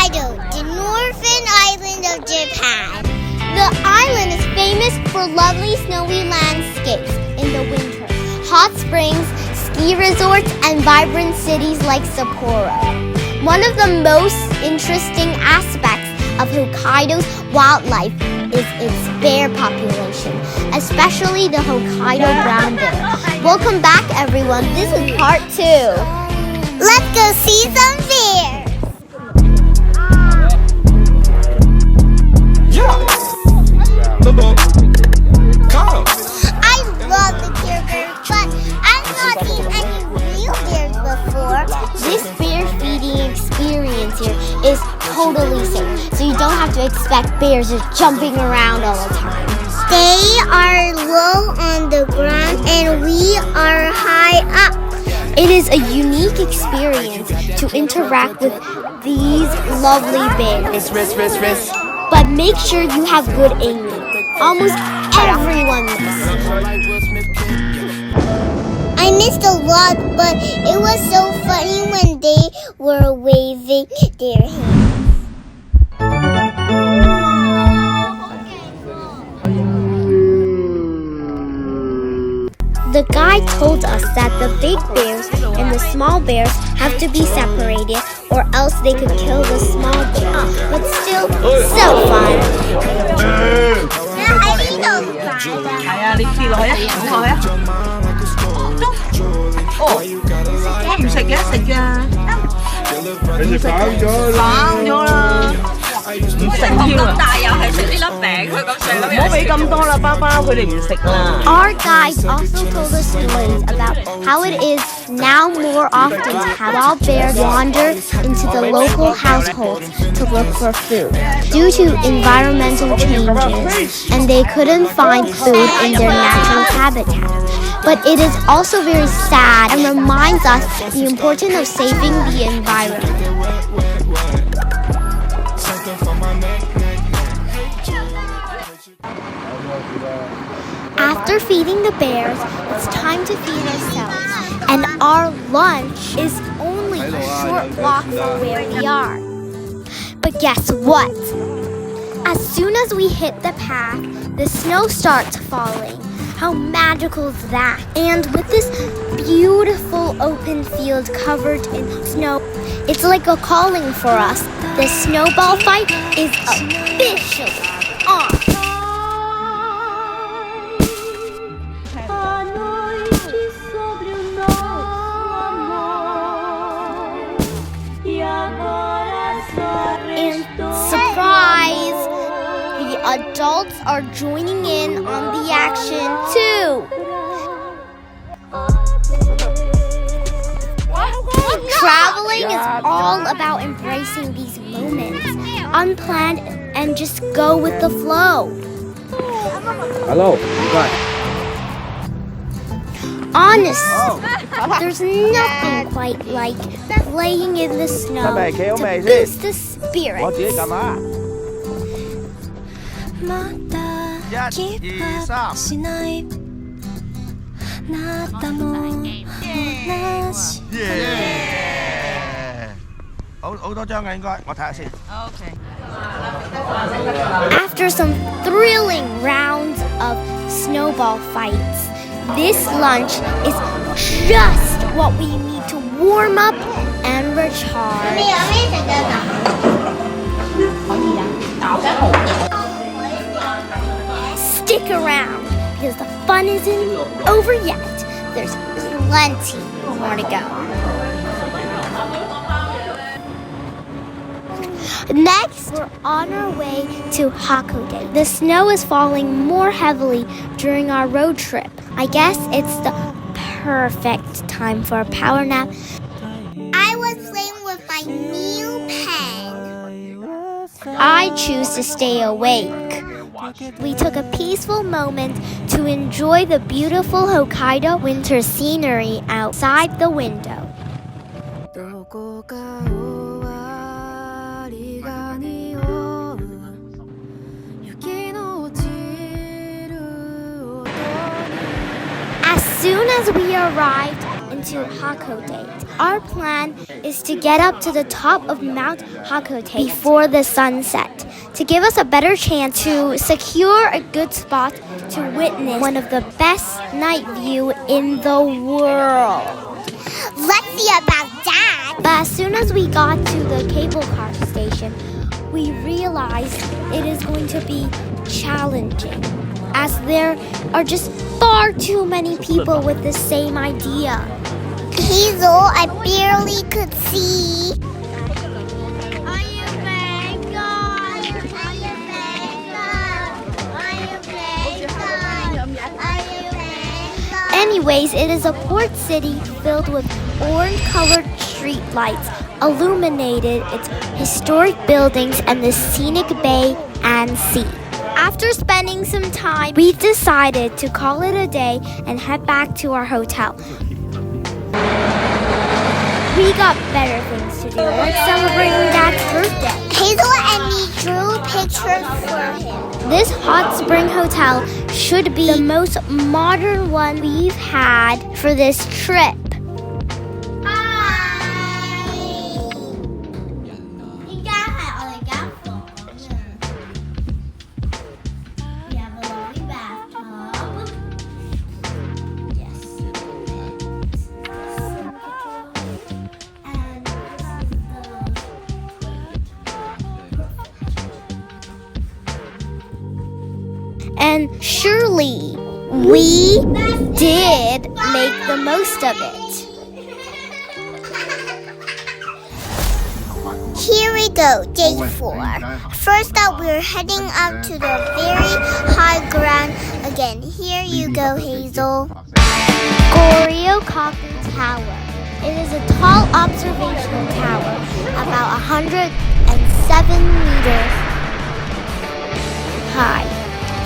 Hokkaido, the northern island of Japan. The island is famous for lovely snowy landscapes in the winter, hot springs, ski resorts, and vibrant cities like Sapporo. One of the most interesting aspects of Hokkaido's wildlife is its bear population, especially the Hokkaido brown bear. Welcome back, everyone. This is part 2. Let's go see some bears. I love the Care Bears, but I've not seen any real bears before. This bear feeding experience here is totally safe, so you don't have to expect bears just jumping around all the time. They are low on the ground and we are high up. It is a unique experience to interact with these lovely bears. But make sure you have good aiming. Almost everyone missed. I missed a lot, but it was so funny when they were waving their hands. The guide told us that the big bears and the small bears have to be separated or else they could kill the small bear. But still, so fun. Our guide also told us stories about how it is now more often to have wild bears wander into the local households to look for food due to environmental changes, and they couldn't find food in their natural habitat. But it is also very sad and reminds us the importance of saving the environment. After feeding the bears, it's time to feed ourselves. And our lunch is only a short walk from where we are. But guess what? As soon as we hit the path, the snow starts falling. How magical is that? And with this beautiful open field covered in snow, it's like a calling for us. The snowball fight is officially on. And surprise! The adults are joining in on the action too. Traveling is all about embracing these moments, unplanned, and just go with the flow. Hello, Honestly, there's nothing quite like playing in the snow to boost the spirit. After some thrilling rounds of snowball fights, this lunch is just what we need to warm up and recharge. Stick around because the fun isn't over yet. There's plenty more to go. Next, we're on our way to Hakodate. The snow is falling more heavily during our road trip. I guess it's the perfect time for a power nap. I was playing with my new pen. I choose to stay awake. We took a peaceful moment to enjoy the beautiful Hokkaido winter scenery outside the window. As soon as we arrived in to Hakodate. Our plan is to get up to the top of Mount Hakodate before the sunset to give us a better chance to secure a good spot to witness one of the best night view in the world. Let's see about that. But as soon as we got to the cable car station, we realized it is going to be challenging, as there are just far too many people with the same idea. Hazel, I barely could see. Anyways, it is a port city filled with orange-colored street lights, illuminated its historic buildings and the scenic bay and sea. After spending some time, we decided to call it a day and head back to our hotel. We got better things to do, like celebrating Dad's birthday. Hazel and me drew pictures for him. This hot spring hotel should be the most modern one we've had for this trip. And surely we did make the most of it. Here we go, day 4. First up, we're heading up to the very high ground again. Here you go, Hazel. Goryeo-kaku Tower. It is a tall observation tower, about 107 meters high.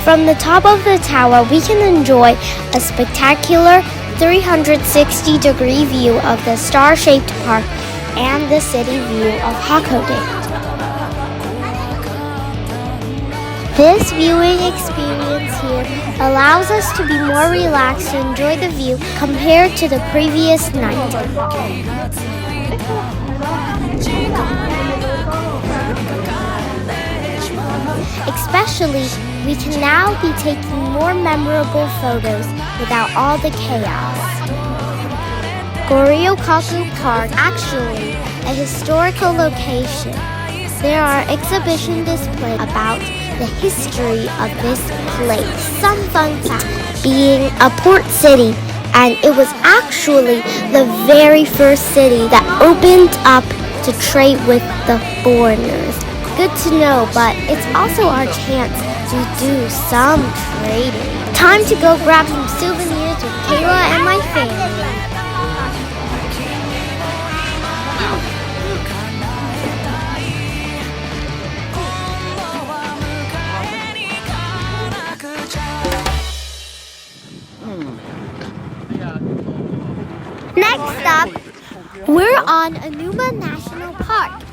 From the top of the tower, we can enjoy a spectacular 360-degree view of the star-shaped park and the city view of Hakodate. This viewing experience here allows us to be more relaxed to enjoy the view compared to the previous night. Especially, we can now be taking more memorable photos without all the chaos. Goryeo-kaku Park is actually a historical location. There are exhibition displays about the history of this place. Some fun facts: being a port city, and it was actually the very first city that opened up to trade with the foreigners. Good to know, but it's also our chance to do some trading. Time to go grab some souvenirs with Kayla and my family. Next up, we're on Aonuma National Park.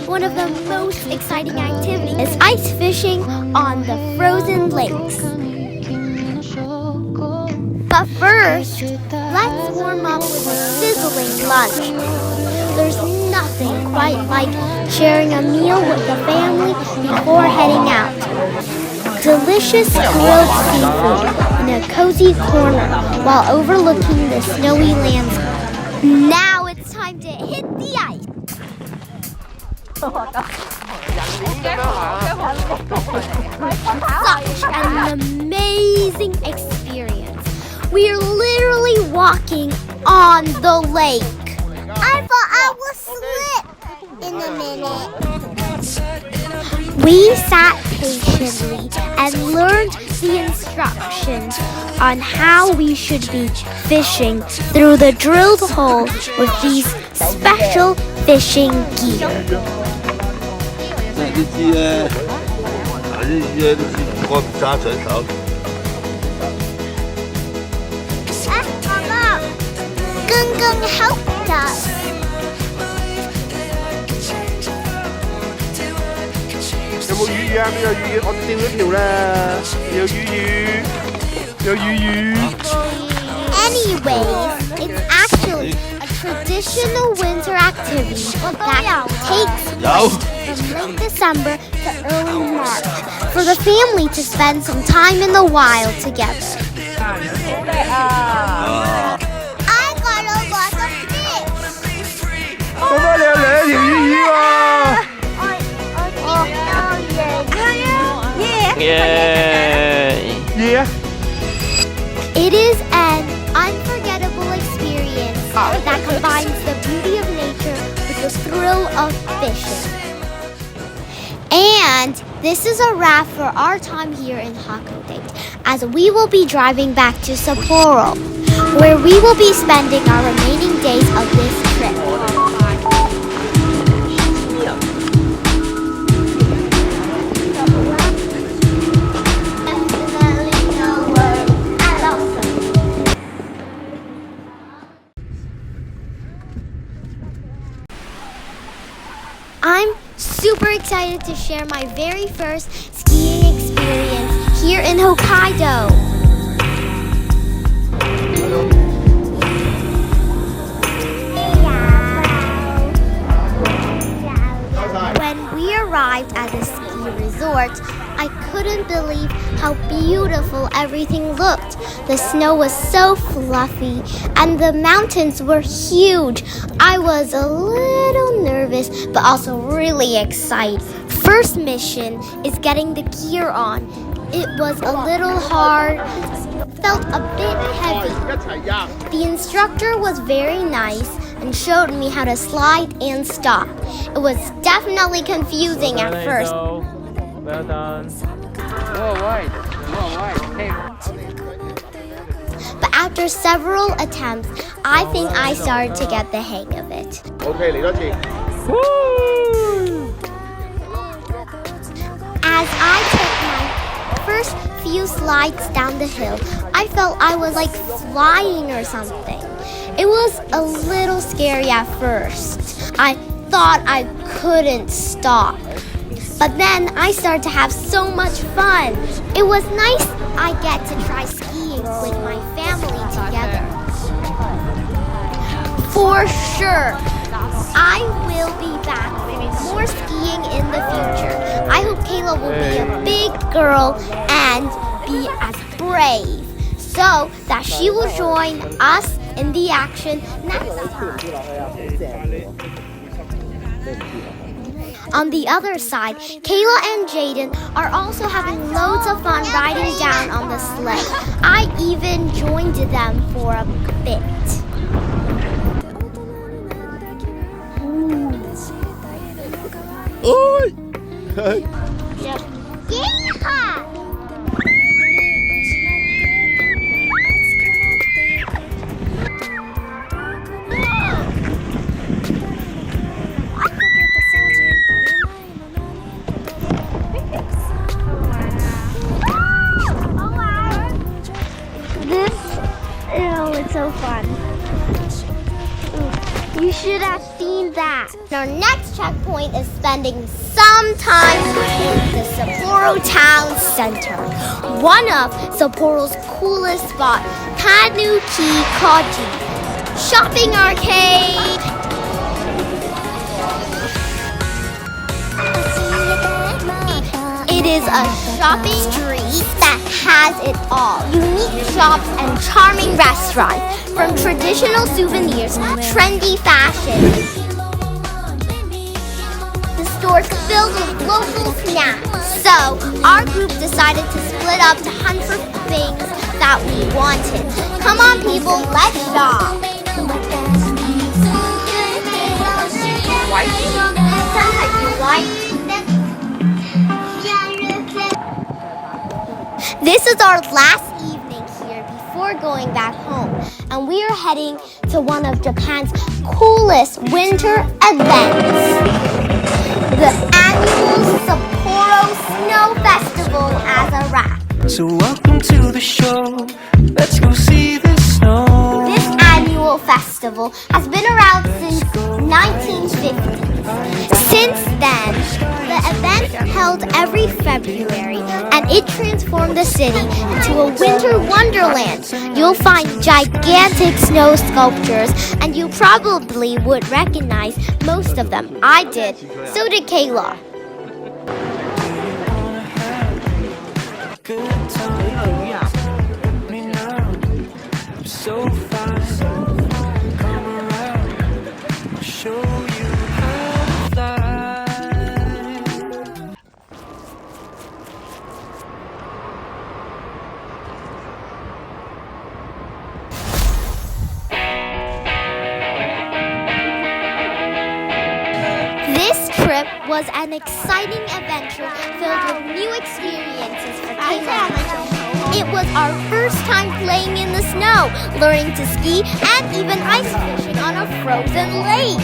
One of the most exciting activities is ice fishing on the frozen lakes. But first, let's warm up with a sizzling lunch. There's nothing quite like sharing a meal with the family before heading out. Delicious grilled seafood in a cozy corner while overlooking the snowy landscape. Now it's time to hit the ice. Such an amazing experience. We are literally walking on the lake. I thought I would slip in a minute. We sat patiently and learned the instructions on how we should be fishing through the drilled hole with these special fishing gear. Mama, 剛剛 helped us. Anyways, it's actually a traditional winter activity that takes place from late December to early March for the family to spend some time in the wild together. I got a lot of fish. 爸爸你有兩條魚喎。Yeah. It is an unforgettable experience that combines the beauty of nature with the thrill of fishing. And this is a wrap for our time here in Hakodate, as we will be driving back to Sapporo, where we will be spending our remaining days of this trip. I'm super excited to share my very first skiing experience here in Hokkaido. When we arrived at the ski resort, I couldn't believe how beautiful everything looked. The snow was so fluffy and the mountains were huge. I was a little nervous but also really excited. First mission is getting the gear on. It was a little hard, felt a bit heavy. The instructor was very nice and showed me how to slide and stop. It was definitely confusing at first. Well done. More wide. Okay. But after several attempts, I think I started to get the hang of it. Okay, 嚟多次。As I took my first few slides down the hill, I felt I was like flying or something. It was a little scary at first. I thought I couldn't stop. But then I started to have so much fun. It was nice I get to try skiing with my family together. For sure, I will be back for more skiing in the future. I hope Kayla will be a big girl and be as brave so that she will join us in the action next time. On the other side, Kayla and Jaden are also having loads of fun riding down on the sleigh. I even joined them for a bit. Yeah! So fun. You should have seen that. Our next checkpoint is spending some time in the Sapporo town center. One of Sapporo's coolest spots, Tanuki Koji Shopping Arcade. It is a shopping street that has it all. Unique shops and charming restaurants, from traditional souvenirs, trendy fashion. The store's filled with local snacks. So, our group decided to split up to hunt for things that we wanted. Come on, people, let's shop. This is our last evening here before going back home, and we are heading to one of Japan's coolest winter events, the annual Sapporo Snow Festival as a wrap. So welcome to the show, let's go see the snow. This annual festival has been around since 1950. Since then, the event held every February, and it transformed the city into a winter wonderland. You'll find gigantic snow sculptures, and you probably would recognize most of them. I did. So did Kayla. So fast, come around, show you how to fly. This trip was an exciting adventure filled with new experiences for Kayla. It was our first time playing in the snow, learning to ski, and even ice fishing on a frozen lake.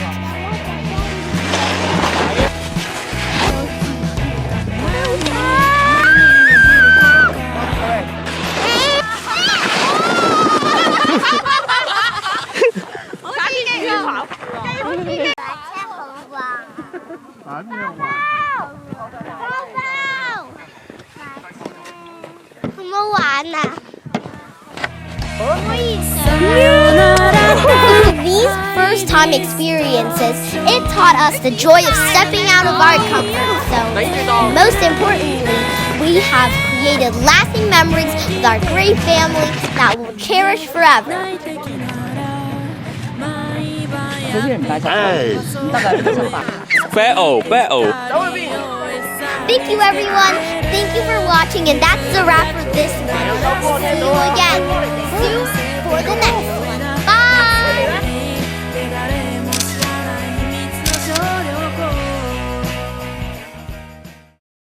Through these first-time experiences, it taught us the joy of stepping out of our comfort zone. Most importantly, we have created lasting memories with our great family that we'll cherish forever. Thank you, everyone. Thank you for watching, and that's the wrap for this one. See you again soon for the next one.